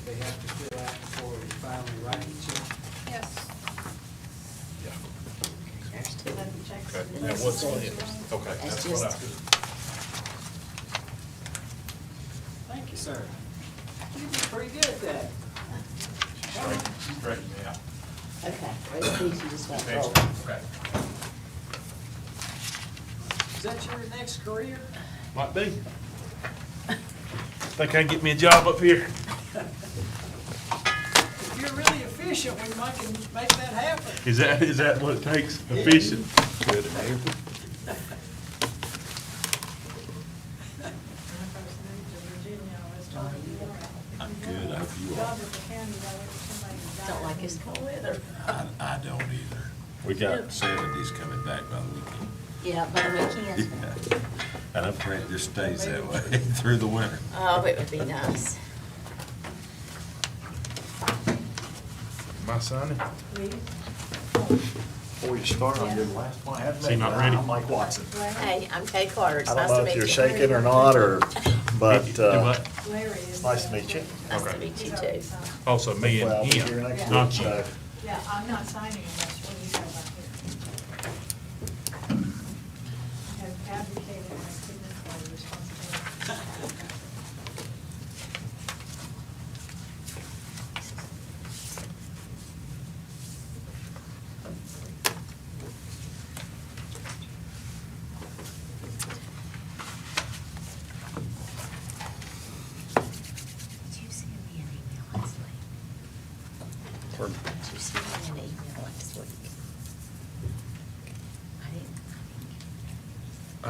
that they have to fill out before we finally write the check? Yes. There's two. Okay, And now this what's is- on it? Okay, That's that's what I just- did. Thank you, sir. You did pretty good at that. Straighten me out. Okay, rest these you just want to roll. Okay. Is that your next career? Might be. Think I can get me a job up here? If you're really efficient, we might can make that happen. Is that what it takes? Efficient? Good. When I first moved to Virginia, I was told I'm good, I hope you job are. at the county, I wish somebody died. Don't like this cold weather. I don't either. We got 70s coming back by the weekend. Yeah, by the weekend. Yeah. And I'm praying it just stays that way through the winter. Oh, it would be nice. Am I signing? Please. Before you start, I'm the last one I have Is he not ready? I'm Mike Watson. Hey, I'm Kay Carter. It's I nice don't to know if meet you're you. shaking or not, but Do what? Larry is. nice to meet you. Nice to Okay. meet you He's already too. signed. Also, me Well, I'll and be here him, next not week, you. so- Yeah, I'm not signing unless when you go back here. I have advocated my signatory responsibility. Did you send me an email last week? Pardon? Did you send me an email last week? I didn't. I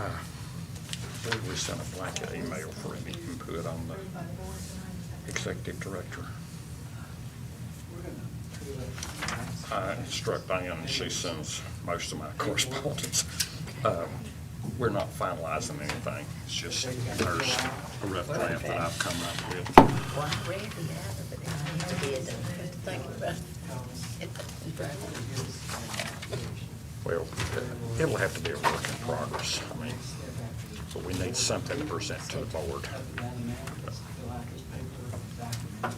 believe we sent a blanket email for any input on the Approved by the board tonight. executive director. We're gonna put it up. I instruct Diane, and she sends most of my correspondence. We're not finalizing anything, it's just there's a rough draft that I've come up with. Well, I read the other, but then I never did think about it. Well, it'll have to be a work in progress, I mean, so we need something to present to the board. Fill out this paper, document.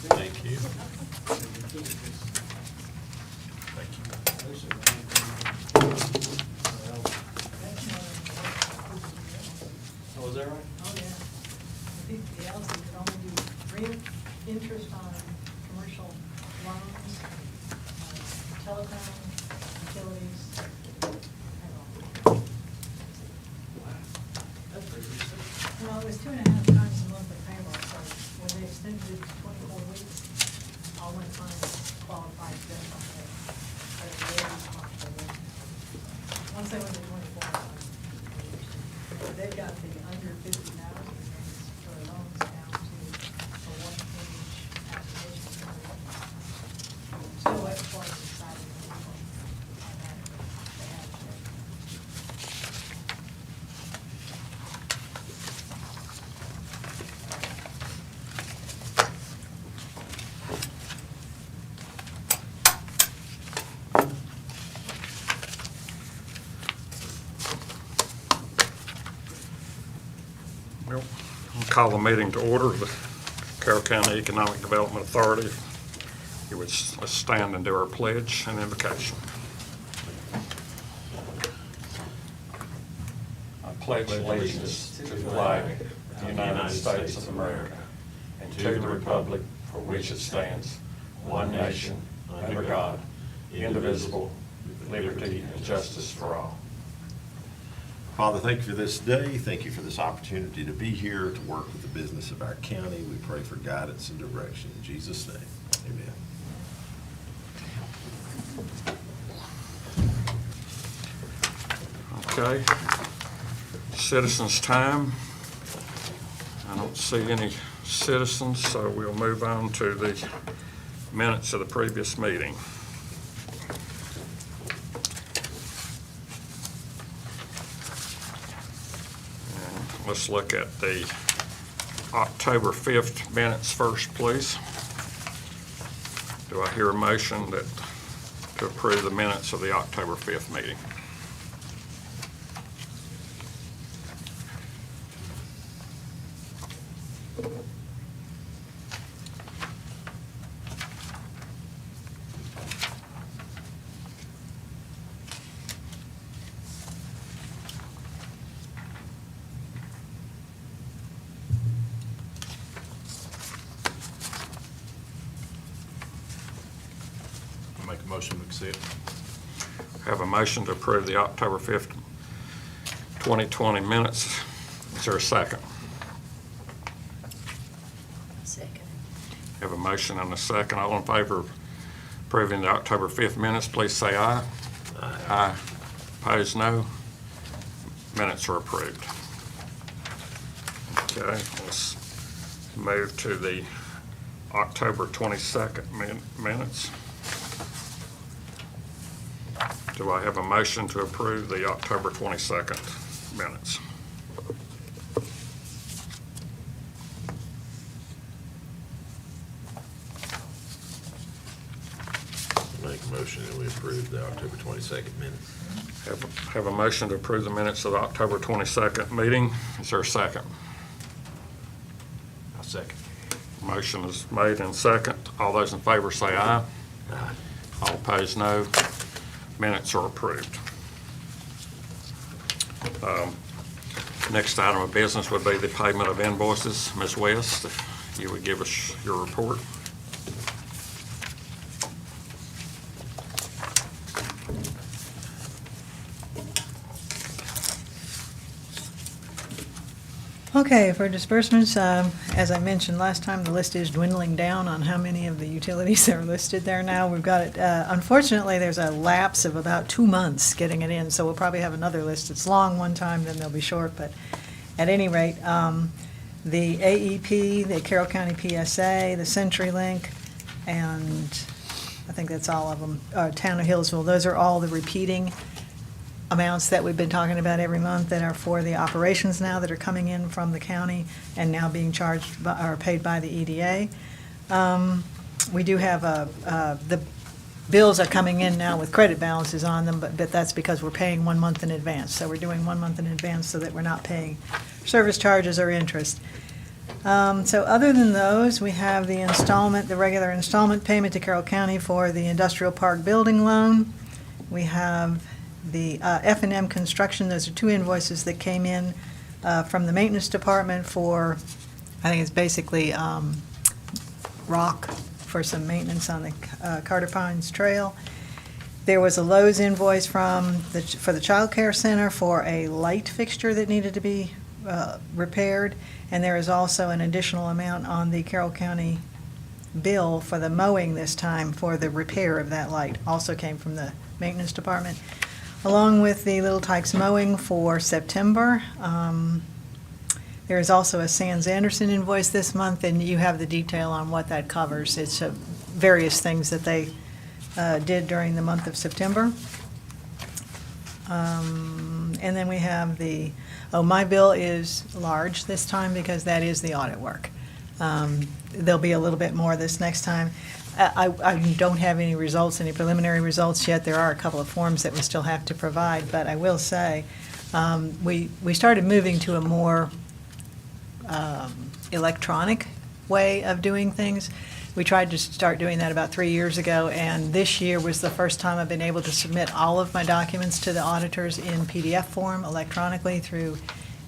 Thank you. Oh, is that right? Oh, yeah. I think the LC could only do real interest on commercial loans, telecom, utilities, and all. That's pretty good. Well, it was 2.5 times the monthly payroll, so when they extended it to 24 weeks, all my clients qualified for that on that. But they were responsible then. Once they went to 24, they've got the under 50,000 for loans down to a one-page application. Still waiting for us to decide on that. They have to. Well, I'll call the meeting to order, the Carroll County Economic Development Authority. You would let's stand and do our pledge and invocation. I pledge allegiance to the flag of the United States of America and to the republic for which it stands, one nation, under God, indivisible, with liberty and justice for all. Father, thank you for this day. Thank you for this opportunity to be here to work with the business of our county. We pray for guidance and direction. In Jesus' name, amen. Okay. Citizens' time. I don't see any citizens, so we'll move on to the minutes of the previous meeting. And let's look at the October 5th minutes first, please. Do I hear a motion to approve the minutes of the October 5th meeting? I'll make a motion to accept. Have a motion to approve the October 5th, 2020 minutes. Is there a second? Second. Have a motion and a second. All in favor of approving the October 5th minutes, please say aye. Aye. Opposed, no. Minutes are approved. Okay, let's move to the October 22nd minutes. Do I have a motion to approve the October 22nd minutes? Make a motion that we approve the October 22nd minutes. Have a motion to approve the minutes of the October 22nd meeting. Is there a second? I'll second. Motion is made and second. All those in favor say aye. Aye. All opposed, no. Minutes are approved. Next item of business would be the payment of invoices. Ms. West, if you would give us your report. Okay, for disbursements, as I mentioned last time, the list is dwindling down on how many of the utilities are listed there now. We've got it, unfortunately, there's a lapse of about 2 months getting it in, so we'll probably have another list that's long one time, then they'll be short, but at any rate, the AEP, the Carroll County PSA, the CenturyLink, and I think that's all of them, Town of Hillsville, those are all the repeating amounts that we've been talking about every month that are for the operations now that are coming in from the county and now being charged by, or paid by the EDA. We do have the bills are coming in now with credit balances on them, but that's because we're paying 1 month in advance. So we're doing 1 month in advance so that we're not paying service charges or interest. So other than those, we have the installment, the regular installment payment to Carroll County for the industrial park building loan. We have the F&M construction. Those are 2 invoices that came in from the maintenance department for, I think it's basically rock for some maintenance on the Carter Pines Trail. There was a Lowe's invoice for the child care center for a light fixture that needed to be repaired, and there is also an additional amount on the Carroll County bill for the mowing this time for the repair of that light. Also came from the maintenance department, along with the Little Tykes mowing for September. There is also a Sands Anderson invoice this month, and you have the detail on what that covers. It's various things that they did during the month of September. And then we have my bill is large this time because that is the audit work. There'll be a little bit more this next time. I don't have any results, any preliminary results yet. There are a couple of forms that we still have to provide, but I will say, we started moving to a more electronic way of doing things. We tried to start doing that about 3 years ago, and this year was the first time I've been able to submit all of my documents to the auditors in PDF form electronically through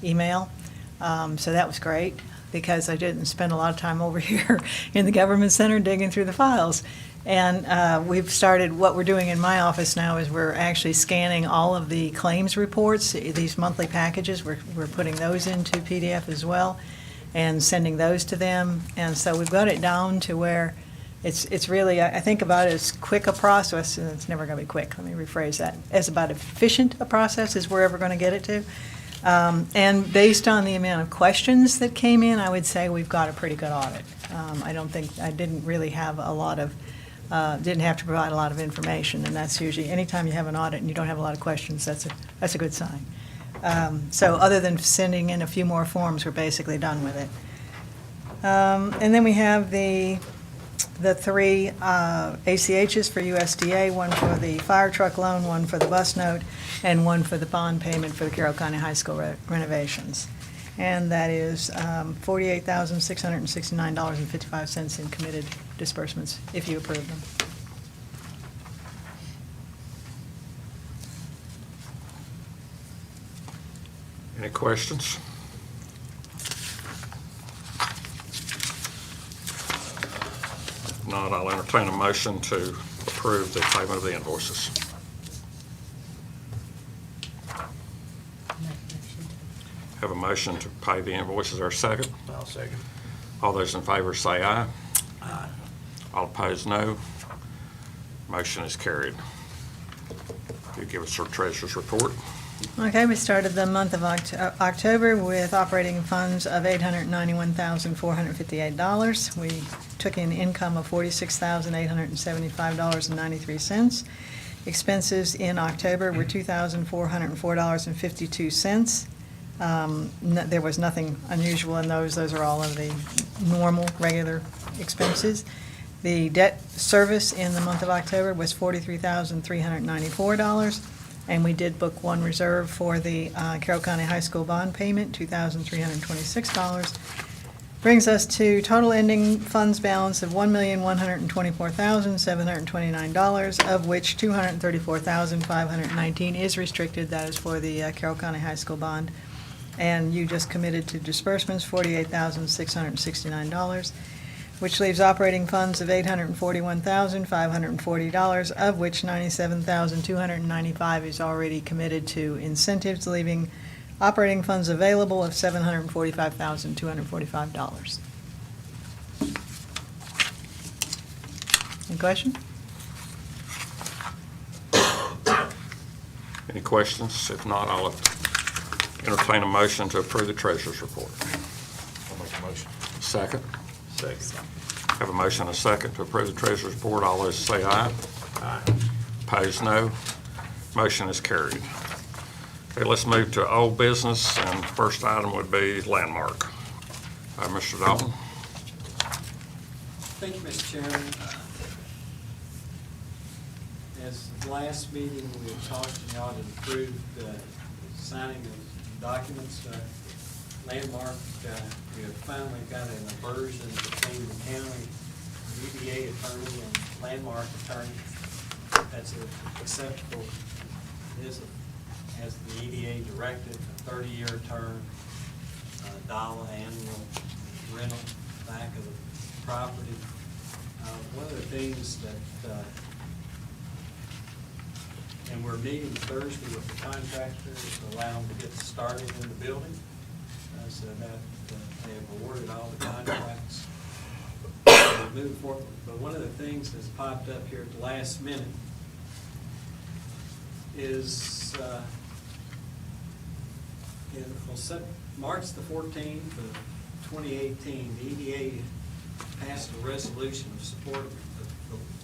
email. So that was great, because I didn't spend a lot of time over here in the government center digging through the files. And we've started, what we're doing in my office now is we're actually scanning all of the claims reports, these monthly packages, we're putting those into PDF as well and sending those to them. And so we've got it down to where it's really, I think about it as quick a process, and it's never going to be quick, let me rephrase that, as about efficient a process as we're ever going to get it to. And based on the amount of questions that came in, I would say we've got a pretty good audit. I didn't really have a lot of, didn't have to provide a lot of information, and that's usually, anytime you have an audit and you don't have a lot of questions, that's a good sign. So other than sending in a few more forms, we're basically done with it. And then we have the 3 ACHs for USDA, one for the fire truck loan, one for the bus note, and one for the bond payment for the Carroll County High School renovations. And that is $48,669.55 in committed disbursements, if you approve them. Any questions? If not, I'll entertain a motion to approve the payment of the invoices. Have a motion to pay the invoices. Or a second? I'll second. All those in favor say aye. Aye. All opposed, no. Motion is carried. You give us your treasurer's report. Okay, we started the month of October with operating funds of $891,458. We took in income of $46,875.93. Expenses in October were $2,404.52. There was nothing unusual in those. Those are all of the normal, regular expenses. The debt service in the month of October was $43,394. And we did book one reserve for the Carroll County High School bond payment, $2,326. Brings us to total ending funds balance of $1,124,729, of which $234,519 is restricted. That is for the Carroll County High School bond. And you just committed to disbursements, $48,669. Which leaves operating funds of $841,540, of which $97,295 is already committed to incentives, leaving operating funds available of $745,245. Any question? Any questions? If not, I'll entertain a motion to approve the treasurer's report. I'll make a motion. Second. Second. Have a motion and a second to approve the treasurer's report. All those say aye. Aye. Opposed, no. Motion is carried. Okay, let's move to old business, and the first item would be Landmark. Mr. Dalton. Thank you, Mr. Chairman. As the last meeting, we had talked and y'all had approved signing of documents. Landmark, we have finally got an aversion between the county EDA attorney and Landmark attorney. That's acceptable. It is, as the EDA directed, a 30-year term, dollar annual rental back of the property. One of the things that, and we're meeting Thursday with the contractors to allow them to get started in the building. So that they have awarded all the contracts. Moving forward, but one of the things that's popped up here at the last minute is on March the 14th of 2018, the EDA passed a resolution of support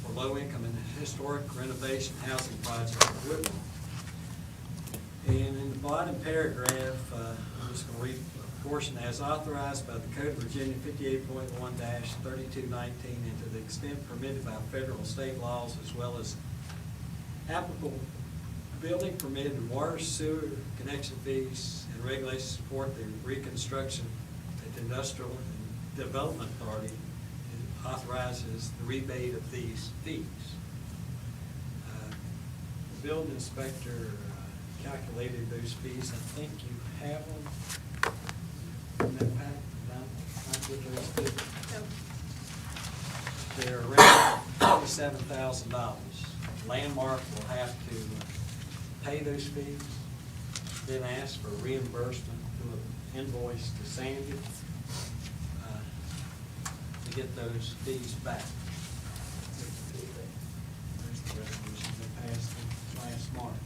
for low-income and historic renovation housing project in Whitman. And in the bottom paragraph, I'm just going to read a portion, as authorized by the Code of Virginia 58.1-3219, and to the extent permitted by federal and state laws, as well as applicable building permit and water sewer connection fees and regulations support the reconstruction at the Industrial and Development Authority, and authorizes the rebate of these fees. The building inspector calculated those fees. I think you have them in that pack. Not with those fees. They're around $47,000. Landmark will have to pay those fees, then ask for reimbursement through an invoice to Sandy to get those fees back. There's the resolution that passed last March.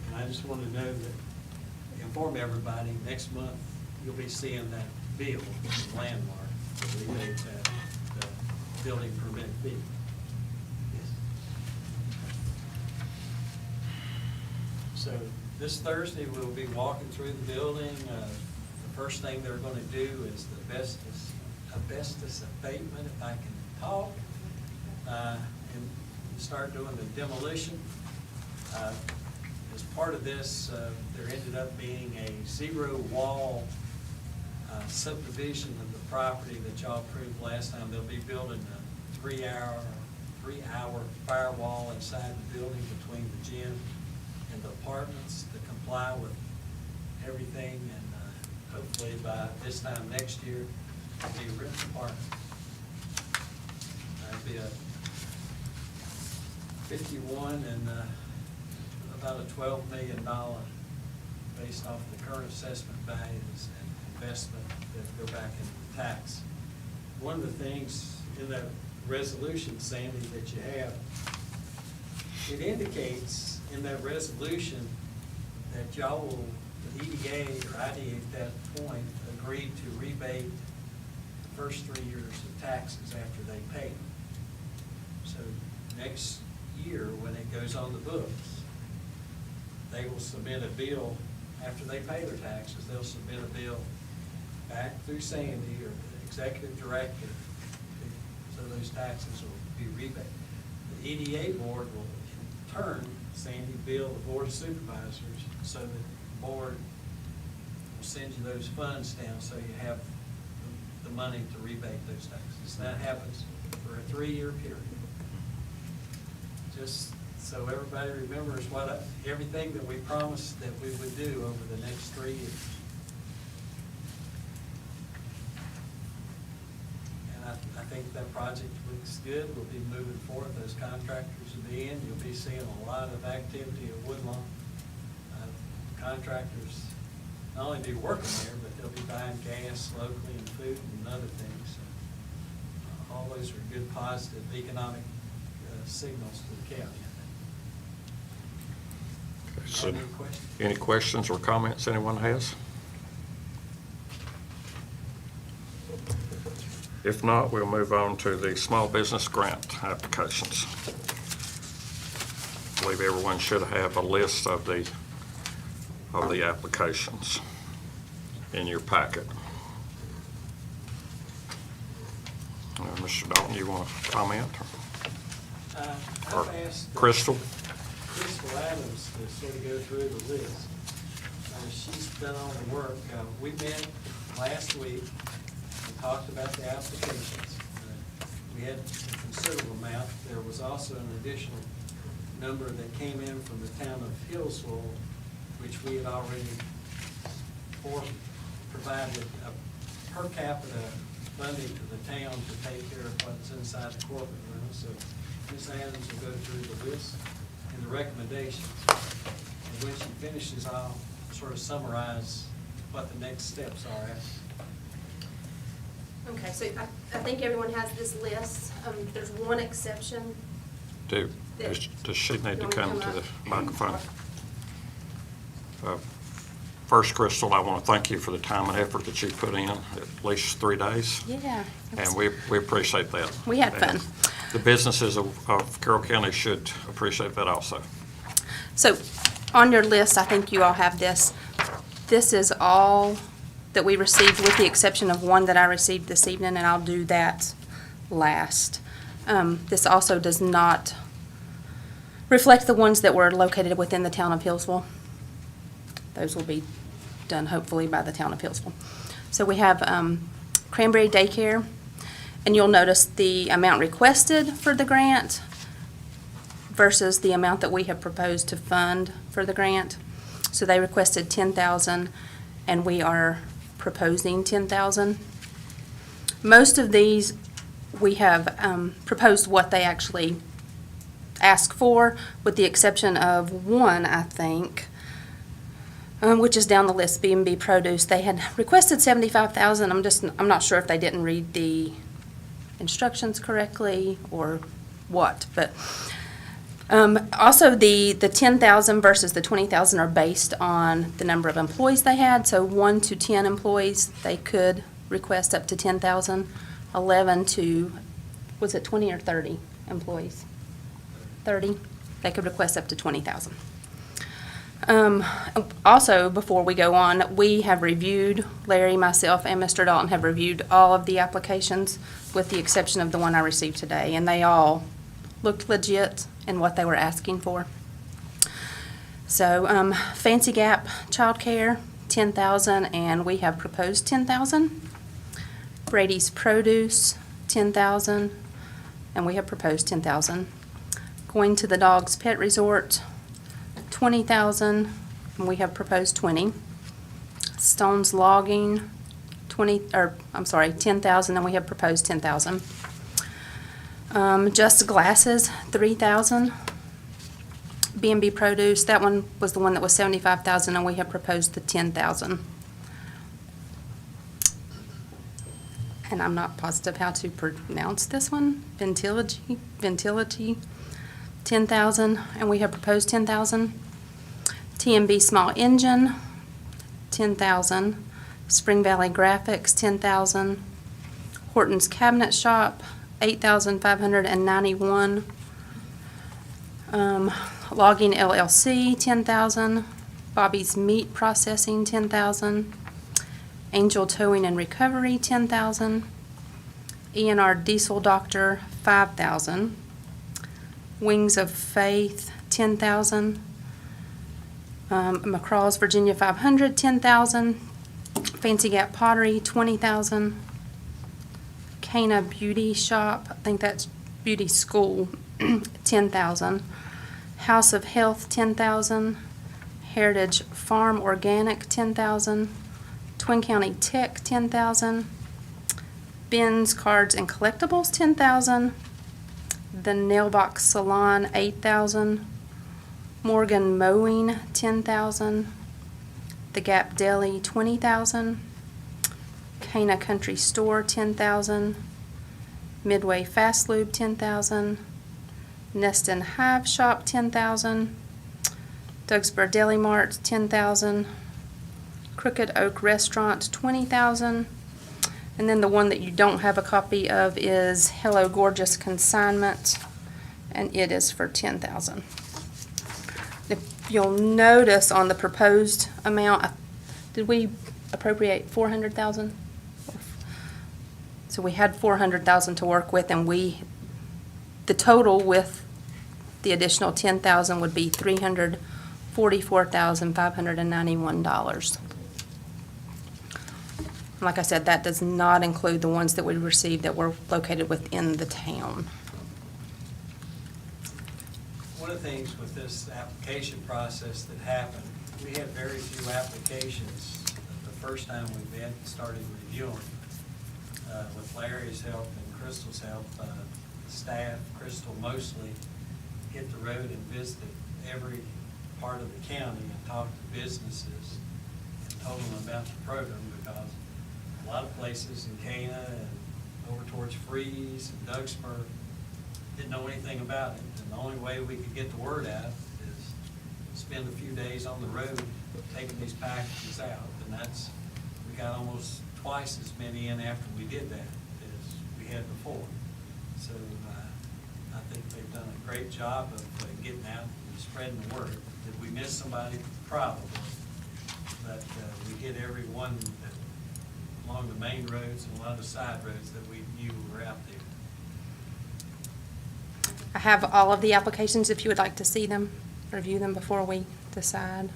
And I just want to know that, inform everybody, next month you'll be seeing that bill from Landmark to rebate that building permit fee. So this Thursday, we'll be walking through the building. The first thing they're going to do is the asbestos abatement, if I can talk, and start doing the demolition. As part of this, there ended up being a zero wall subdivision of the property that y'all approved last time. They'll be building a three-hour firewall inside the building between the gym and the apartments to comply with everything, and hopefully by this time next year, it'll be ripped apart. That'd be a 51 and about a $12 million based off the current assessment values and investment that go back into tax. One of the things in that resolution, Sandy, that you have, it indicates in that resolution that y'all will, the EDA or IDA at that point, agreed to rebate the first 3 years of taxes after they pay them. So next year, when it goes on the books, they will submit a bill, after they pay their taxes, they'll submit a bill back through Sandy or the executive director, so those taxes will be rebated. The EDA board will in turn, Sandy, bill the board of supervisors so that the board will send you those funds down so you have the money to rebate those taxes. And that happens for a 3-year period. Just so everybody remembers everything that we promised that we would do over the next 3 years. And I think that project looks good. We'll be moving forward. Those contractors will be in. You'll be seeing a lot of activity at Woodlawn. Contractors not only be working there, but they'll be buying gas locally and food and other things. So, all those are good, positive economic signals to the county. So, Any questions? any questions or comments anyone has? If not, we'll move on to the small business grant applications. I believe everyone should have a list of the applications in your packet. Mr. Dalton, you want to comment? Or I've asked Crystal? Crystal Adams to sort of go through the list. She's done all the work. We met last week and talked about the applications. We had a considerable amount. There was also an additional number that came in from the town of Hillsville, which we had already provided a per capita funding to the town to take care of what's inside the corporate room. So Ms. Adams will go through the list and the recommendations. And when she finishes, I'll sort of summarize what the next steps are after. Okay, so I think everyone has this list. There's one exception. Does she need to come to the microphone? First, Crystal, I want to thank you for the time and effort that you put in, at least 3 days. Yeah. And we appreciate that. We had fun. And the businesses of Carroll County should appreciate that also. So on your list, I think you all have this. This is all that we received with the exception of one that I received this evening, and I'll do that last. This also does not reflect the ones that were located within the town of Hillsville. Those will be done hopefully by the town of Hillsville. So we have Cranberry Daycare, and you'll notice the amount requested for the grant versus the amount that we have proposed to fund for the grant. So they requested $10,000, and we are proposing $10,000. Most of these, we have proposed what they actually ask for, with the exception of one, I think, which is down the list, B&B Produce. They had requested $75,000. I'm not sure if they didn't read the instructions correctly or what, but also the $10,000 versus the $20,000 are based on the number of employees they had. So 1 to 10 employees, they could request up to $10,000. 11 to, was it 20 or 30 employees? 30, they could request up to $20,000. Also, before we go on, we have reviewed, Larry, myself, and Mr. Dalton have reviewed all of the applications with the exception of the one I received today, and they all looked legit in what they were asking for. So, Fancy Gap Childcare, 10,000, and we have proposed 10,000. Brady's Produce, 10,000, and we have proposed 10,000. Going to the Dog's Pet Resort, 20,000, and we have proposed 20. Stone's Logging, 10,000, and we have proposed 10,000. Just Glasses, 3,000. B&B Produce, that one was the one that was 75,000, and we have proposed the 10,000. And I'm not positive how to pronounce this one. Ventility, 10,000, and we have proposed 10,000. TMB Small Engine, 10,000. Spring Valley Graphics, 10,000. Horton's Cabinet Shop, 8,591. Logging LLC, 10,000. Bobby's Meat Processing, 10,000. Angel Towing and Recovery, 10,000. ENR Diesel Doctor, 5,000. Wings of Faith, 10,000. McCraw's Virginia 500, 10,000. Fancy Gap Pottery, 20,000. Cana Beauty Shop, I think that's Beauty School, 10,000. House of Health, 10,000. Heritage Farm Organic, 10,000. Twin County Tech, 10,000. Ben's Cards and Collectibles, 10,000. The Nailbox Salon, 8,000. Morgan Mowing, 10,000. The Gap Deli, 20,000. Cana Country Store, 10,000. Midway Fast Lube, 10,000. Nest and Hive Shop, 10,000. Dougsburg Deli Mart, 10,000. Crooked Oak Restaurant, 20,000. And then the one that you don't have a copy of is Hello Gorgeous Consignment, and it is for 10,000. If you'll notice on the proposed amount, did we appropriate 400,000? So we had 400,000 to work with, and the total with the additional 10,000 would be $344,591. Like I said, that does not include the ones that we received that were located within the town. One of the things with this application process that happened, we had very few applications the first time we started reviewing. With Larry's help and Crystal's help, staff, Crystal mostly, hit the road and visited every part of the county and talked to businesses and told them about the program, because a lot of places in Cana and over towards Freeze and Dougsburg didn't know anything about it. And the only way we could get the word out is spend a few days on the road taking these packages out. And we got almost twice as many in after we did that as we had before. So I think they've done a great job of getting out and spreading the word. Did we miss somebody? Probably. But we hit every one along the main roads and a lot of the side roads that we knew were out there. I have all of the applications if you would like to see them, review them before we decide.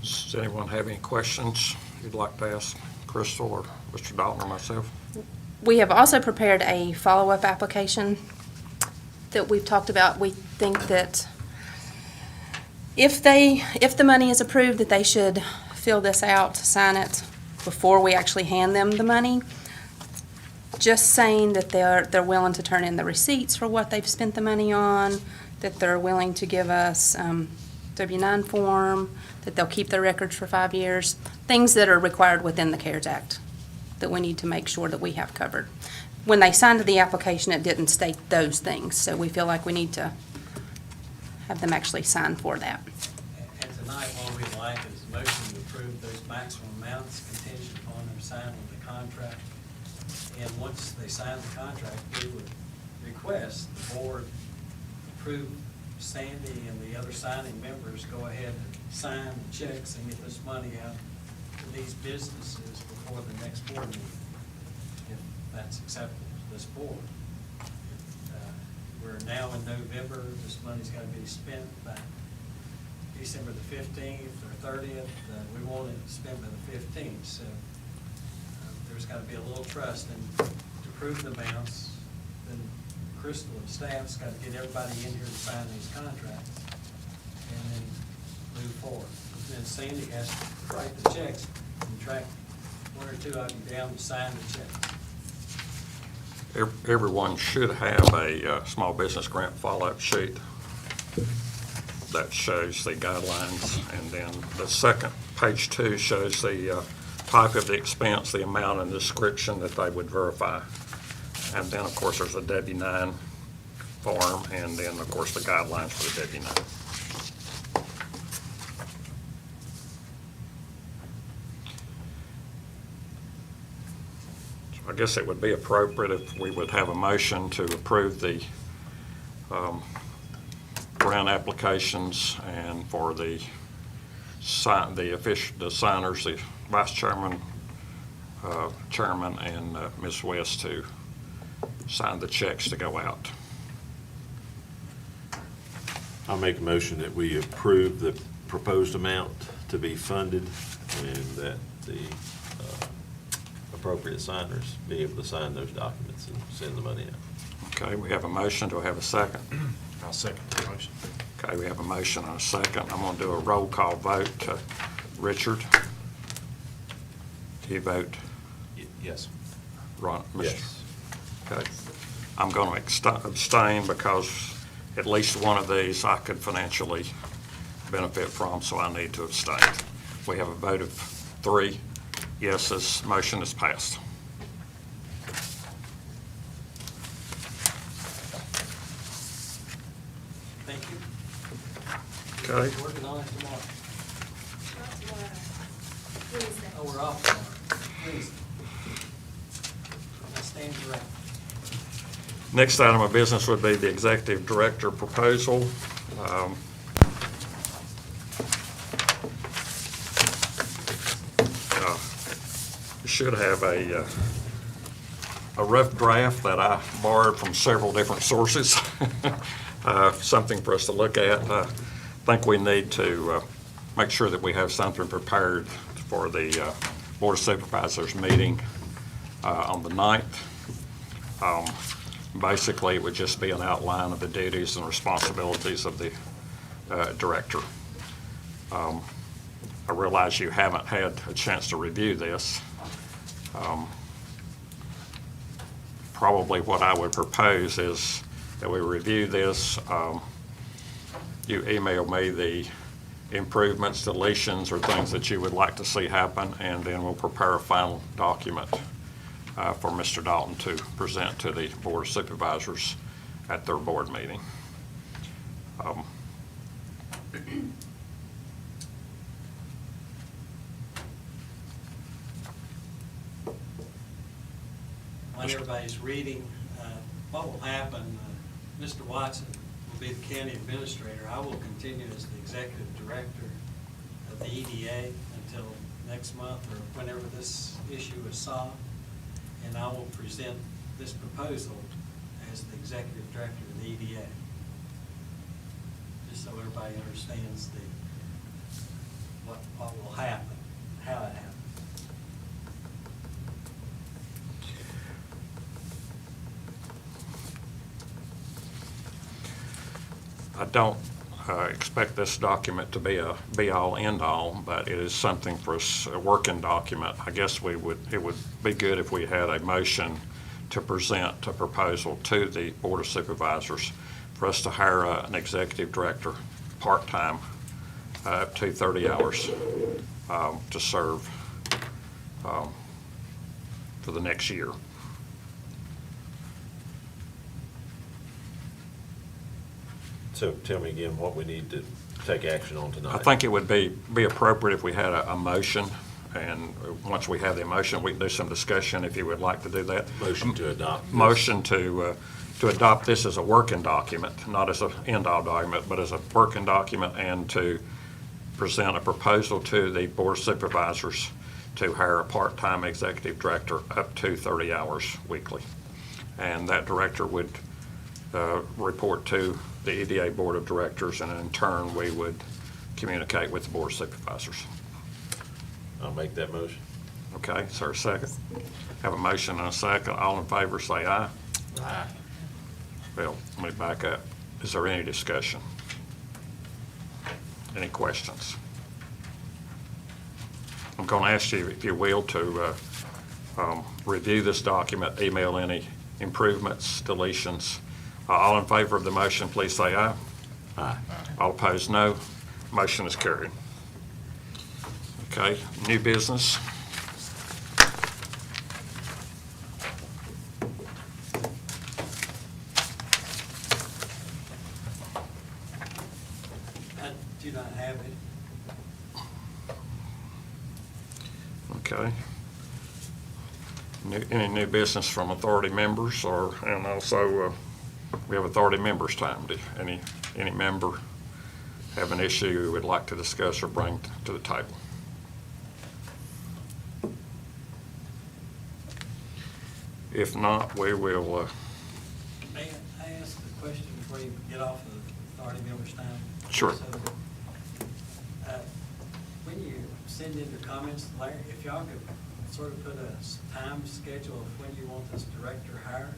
Does anyone have any questions you'd like to ask Crystal or Mr. Dalton or myself? We have also prepared a follow-up application that we've talked about. We think that if the money is approved, that they should fill this out, sign it before we actually hand them the money. Just saying that they're willing to turn in the receipts for what they've spent the money on, that they're willing to give us W-9 form, that they'll keep their records for 5 years, things that are required within the CARES Act that we need to make sure that we have covered. When they signed the application, it didn't state those things, so we feel like we need to have them actually sign for that. And tonight, what we'd like is a motion to approve those maximum amounts contingent upon them signing the contract. And once they sign the contract, we would request the board approve Sandy and the other signing members go ahead and sign the checks and get this money out to these businesses before the next board meeting, if that's acceptable to this board. We're now in November, this money's got to be spent by December the 15th or 30th, we want it spent by the 15th. So there's got to be a little trust, and to prove the amounts, then Crystal and staff's got to get everybody in here to sign these contracts and then move forward. And then Sandy has to write the checks and track one or two of you down to sign the checks. Everyone should have a small business grant follow-up sheet that shows the guidelines, and then the second, page 2, shows the type of the expense, the amount, and description that they would verify. And then, of course, there's a W-9 form, and then, of course, the guidelines for the W-9. I guess it would be appropriate if we would have a motion to approve the grant applications, and for the signers, the vice chairman, chairman, and Ms. West to sign the checks to go out. I'll make a motion that we approve the proposed amount to be funded, and that the appropriate signers be able to sign those documents and send the money out. Okay, we have a motion. Do I have a second? I'll second the motion. Okay, we have a motion and a second. I'm going to do a roll call vote. Richard? Do you vote? Yes. Ron? Yes. Okay. I'm going to abstain because at least one of these I could financially benefit from, so I need to abstain. We have a vote of 3 yeses. Motion is passed. Thank you. Okay. Working on it tomorrow. Not tomorrow. Wednesday. Oh, we're off tomorrow. Please. I stand corrected. Next item of business would be the executive director proposal. You should have a rough draft that I borrowed from several different sources, something for us to look at. I think we need to make sure that we have something prepared for the Board of Supervisors meeting on the 9th. Basically, it would just be an outline of the duties and responsibilities of the director. I realize you haven't had a chance to review this. Probably what I would propose is that we review this. You email me the improvements, deletions, or things that you would like to see happen, and then we'll prepare a final document for Mr. Dalton to present to the Board of Supervisors at their board meeting. While everybody's reading, what will happen, Mr. Watson will be the county administrator. I will continue as the executive director of the EDA until next month or whenever this issue is solved. And I will present this proposal as the executive director of the EDA. Just so everybody understands what will happen, how it happens. I don't expect this document to be a be-all, end-all, but it is something for us, a working document. I guess it would be good if we had a motion to present a proposal to the Board of Supervisors for us to hire an executive director, part-time, up to 30 hours to serve for the next year. So tell me again what we need to take action on tonight. I think it would be appropriate if we had a motion, and once we have the motion, we can do some discussion if you would like to do that. Motion to adopt. Motion to adopt this as a working document, not as an end-all document, but as a working document, and to present a proposal to the Board of Supervisors to hire a part-time executive director up to 30 hours weekly. And that director would report to the EDA Board of Directors, and in turn, we would communicate with the Board of Supervisors. I'll make that motion. Okay, is there a second? Have a motion and a second. All in favor, say aye. Aye. Well, let me back up. Is there any discussion? Any questions? I'm going to ask you, if you will, to review this document, email any improvements, deletions. All in favor of the motion, please say aye. Aye. All opposed, no. Motion is carried. Okay, new business. I do not have it. Okay. Any new business from authority members, and also, we have authority members' time. Do any member have an issue you would like to discuss or bring to the table? If not, we will, May I ask a question before you get off of authority members' time? Sure. So, when you send in your comments, Larry, if y'all could sort of put a time schedule of when you want this director hired,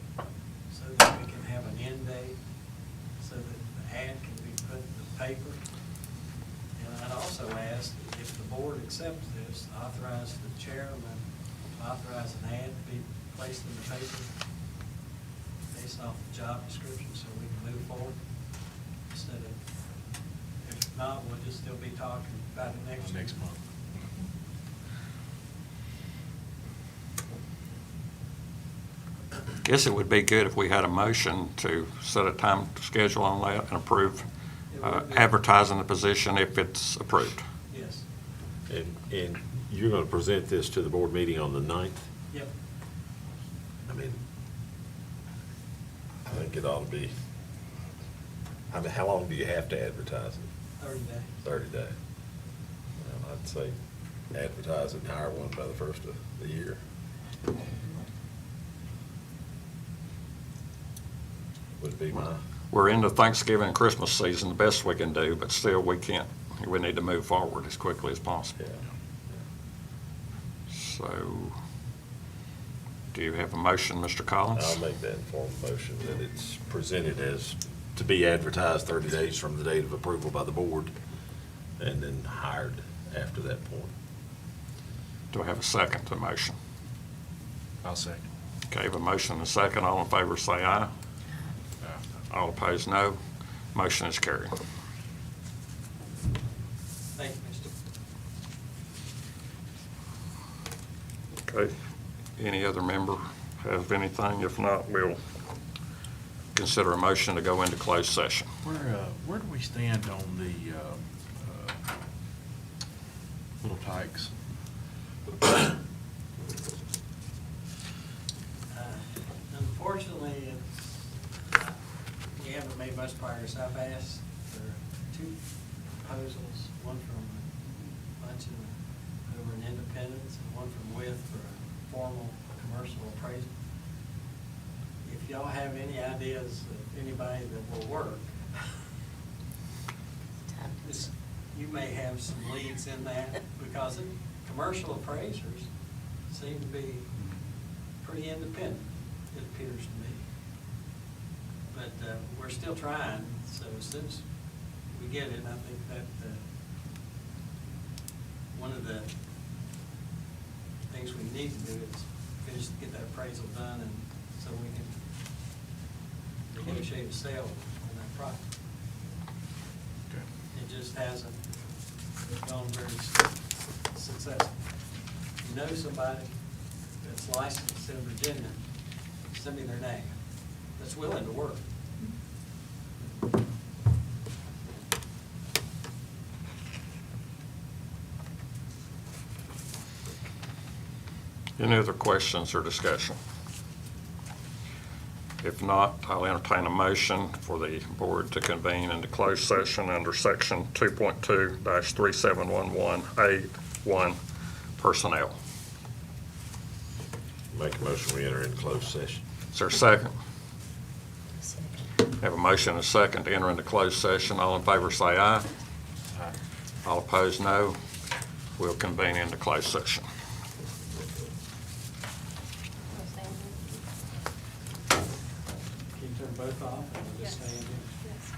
so that we can have an end date, so that the ad can be put in the paper. And I'd also ask if the board accepts this, authorize the chairman, authorize an ad to be placed in the paper based off the job description, so we can move forward. Instead of, if not, we'll just still be talking about it next month. guess it would be good if we had a motion to set a time schedule on that and approve advertising the position if it's approved. Yes. And you're going to present this to the board meeting on the 9th? Yep. I mean, I think it ought to be, I mean, how long do you have to advertise it? 30 days. 30 days. Well, I'd say advertise and hire one by the first of the year. Would be my, We're into Thanksgiving and Christmas season, the best we can do, but still, we need to move forward as quickly as possible. yeah. So, do you have a motion, Mr. Collins? I'll make that informed motion that it's presented as to be advertised 30 days from the date of approval by the board and then hired after that point. Do I have a second to the motion? I'll second. Okay, I have a motion and a second. All in favor, say aye. All opposed, no. Motion is carried. Thank you, Mr. Okay, any other member have anything? If not, we'll consider a motion to go into closed session. Where do we stand on the little tykes? Unfortunately, we haven't made much progress. I've asked for 2 proposals, one from Bunch over in Independence and one from With for a formal commercial appraisal. If y'all have any ideas of anybody that will work, you may have some leads in that, because commercial appraisers seem to be pretty independent, it appears to me. But we're still trying, so as soon as we get it, I think that one of the things we need to do is get that appraisal done, and so we can negotiate a sale on that property. Okay. It just hasn't gone very successful. If you know somebody that's licensed in Virginia, send me their name, that's willing to work. Any other questions or discussion? If not, I'll entertain a motion for the board to convene into closed session under section 2.2-3711A1 personnel. Make a motion, we enter into closed session. Is there a second? Have a motion and a second to enter into closed session. All in favor say aye. All opposed, no. We'll convene into closed session. Keep them both off and we'll just stay in here. Yes.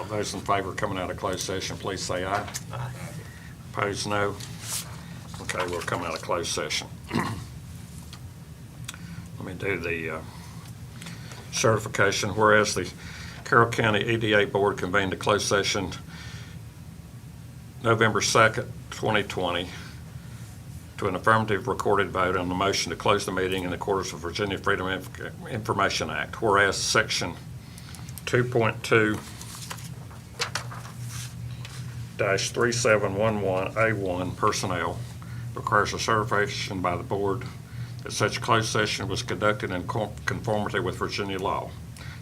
Those in favor of coming out of closed session, please say aye. Aye. Opposed, no. Okay, we'll come out of closed session. Let me do the certification. Whereas the Carroll County EDA Board convened a closed session November 2nd, 2020, to an affirmative recorded vote on the motion to close the meeting in accordance with Virginia Freedom of Information Act. Whereas Section 2.2-3711A1 personnel requires a certification by the board that such closed session was conducted in conformity with Virginia law.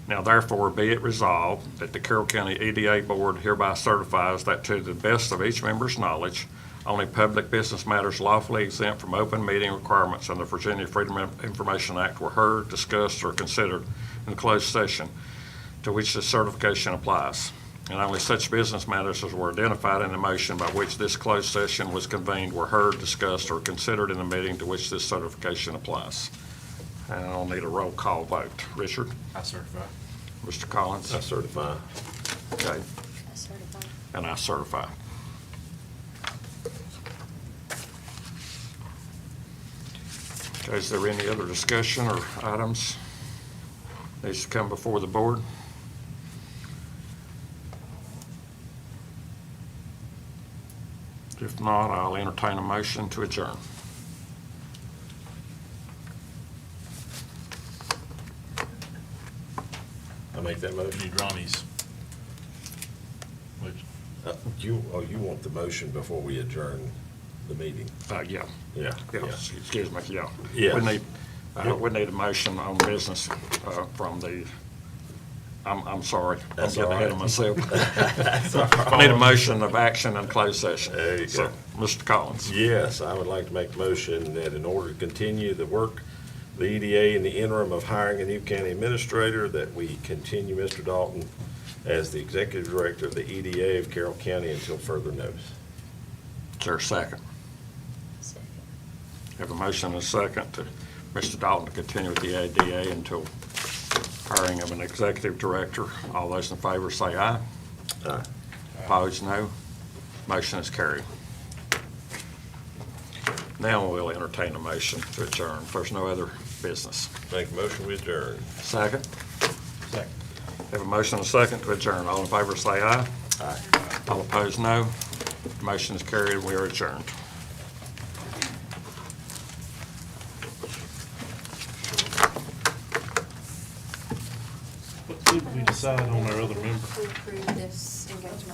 Now therefore be it resolved that the Carroll County EDA Board hereby certifies that to the best of each member's knowledge, only public business matters lawfully exempt from open meeting requirements under the Virginia Freedom of Information Act were heard, discussed, or considered in the closed session to which this certification applies. And only such business matters as were identified in the motion by which this closed session was convened were heard, discussed, or considered in the meeting to which this certification applies. And I'll need a roll call vote. Richard? I certify. Mr. Collins? I certify. Okay. I certify. And I certify. Okay, is there any other discussion or items needs to come before the board? If not, I'll entertain a motion to adjourn. I make that motion. Need Ronnie's. Which, You want the motion before we adjourn the meeting? Yeah. Yeah. Yeah, excuse me, yeah. Yeah. We need a motion on business from the, I'm sorry, I'm That's getting all ahead of right. myself. That's all I need a right. motion of action and closed session. There you So, go. Mr. Collins. Yes, I would like to make the motion that in order to continue the work, the EDA in the interim of hiring a new county administrator, that we continue Mr. Dalton as the executive director of the EDA of Carroll County until further notice. Is there a second? Second. Have a motion and a second to Mr. Dalton to continue with the EDA until hiring of an executive director. All those in favor say aye. Aye. Opposed, no. Motion is carried. Now we'll entertain a motion to adjourn. If there's no other business. Make a motion, we adjourn. Second? second. Have a motion and a second to adjourn. All in favor say aye. Aye. All opposed, no. Motion is carried and we are adjourned. What did we decide on our other member? To approve this engagement